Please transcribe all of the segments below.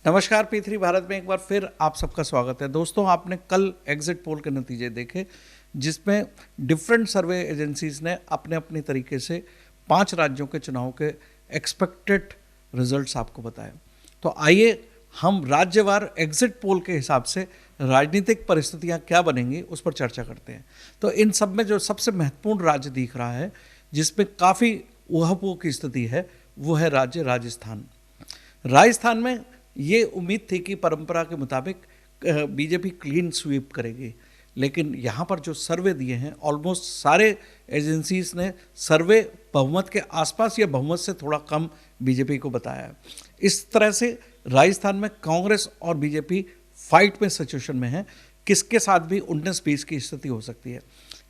नमस्कार, P3 भारत में एक बार फिर आप सबका स्वागत है। दोस्तों, आपने कल एग्जिट पोल के नतीजे देखे जिसमें डिफरेंट सर्वे एजेंसीज ने अपने अपनी तरीके से 5 राज्यों के चुनाव के एक्सपेक्टेड रिजल्ट्स आपको बताए। तो आइए हम राज्यवार एग्जिट पोल के हिसाब से राजनीतिक परिस्थितियां क्या बनेंगी उस पर चर्चा करते हैं। तो इन सब में जो सबसे महत्वपूर्ण राज्य दिख रहा है जिसमें काफ़ी ऊहापोह की स्थिति है वो है राज्य राजस्थान। राजस्थान में ये उम्मीद थी कि परंपरा के मुताबिक बीजेपी क्लीन स्वीप करेगी, लेकिन यहाँ पर जो सर्वे दिए हैं ऑलमोस्ट सारे एजेंसीज ने सर्वे बहुमत के आसपास या बहुमत से थोड़ा कम बीजेपी को बताया है। इस तरह से राजस्थान में कांग्रेस और बीजेपी फाइट में सिचुएशन में है, किसके साथ भी 19-20 की स्थिति हो सकती है।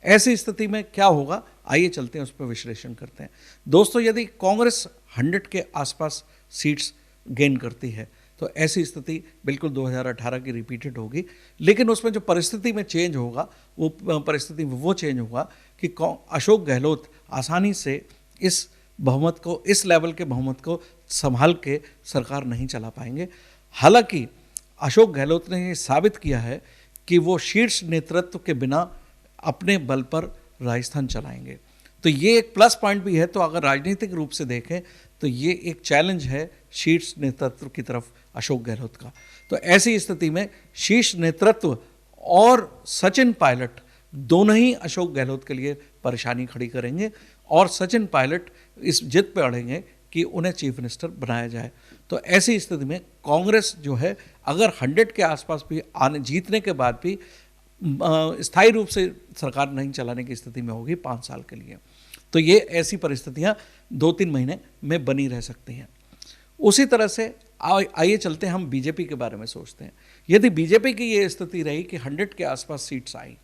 ऐसी स्थिति में क्या होगा, आइए चलते हैं उस पर विश्लेषण करते हैं। दोस्तों, यदि कांग्रेस 100 के आसपास सीट्स गेन करती है तो ऐसी स्थिति बिल्कुल 2018 की रिपीटेड होगी, लेकिन उसमें जो परिस्थिति में चेंज होगा वो परिस्थिति में वो चेंज होगा कि अशोक गहलोत आसानी से इस बहुमत को, इस लेवल के बहुमत को संभाल के सरकार नहीं चला पाएंगे। हालांकि अशोक गहलोत ने ये साबित किया है कि वो शीर्ष नेतृत्व के बिना अपने बल पर राजस्थान चलाएंगे, तो ये एक प्लस पॉइंट भी है। तो अगर राजनीतिक रूप से देखें तो ये एक चैलेंज है शीर्ष नेतृत्व की तरफ अशोक गहलोत का। तो ऐसी स्थिति में शीर्ष नेतृत्व और सचिन पायलट दोनों ही अशोक गहलोत के लिए परेशानी खड़ी करेंगे और सचिन पायलट इस जिद पर अड़ेंगे कि उन्हें चीफ मिनिस्टर बनाया जाए। तो ऐसी स्थिति में कांग्रेस जो है अगर 100 के आसपास भी जीतने के बाद भी स्थायी रूप से सरकार नहीं चलाने की स्थिति में होगी 5 साल के लिए, तो ये ऐसी परिस्थितियां 2-3 महीने में बनी रह सकती हैं। उसी तरह से आइए चलते हैं हम बीजेपी के बारे में सोचते हैं। यदि बीजेपी की ये स्थिति रही कि 100 के आसपास सीट्स आई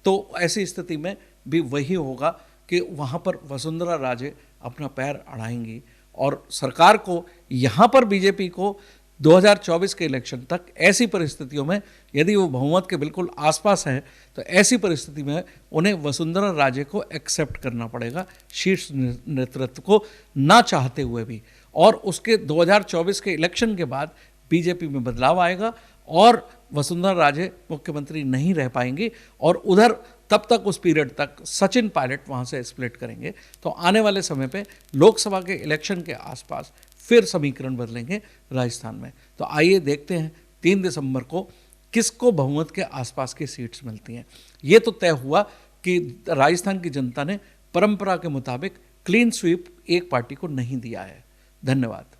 तो ऐसी स्थिति में भी वही होगा कि वहाँ पर वसुंधरा राजे अपना पैर अड़ाएंगी और सरकार को यहाँ पर बीजेपी को 2024 के इलेक्शन तक ऐसी परिस्थितियों में यदि वो बहुमत के बिल्कुल आसपास है तो ऐसी परिस्थिति में उन्हें वसुंधरा राजे को एक्सेप्ट करना पड़ेगा, शीर्ष नेतृत्व को ना चाहते हुए भी। और उसके 2024 के इलेक्शन के बाद बीजेपी में बदलाव आएगा और वसुंधरा राजे मुख्यमंत्री नहीं रह पाएंगी और उधर तब तक उस पीरियड तक सचिन पायलट वहाँ से स्प्लिट करेंगे। तो आने वाले समय पे लोकसभा के इलेक्शन के आसपास फिर समीकरण बदलेंगे राजस्थान में। तो आइए देखते हैं 3 दिसंबर को किसको बहुमत के आसपास की सीट्स मिलती हैं। ये तो तय हुआ कि राजस्थान की जनता ने परंपरा के मुताबिक क्लीन स्वीप एक पार्टी को नहीं दिया है। धन्यवाद।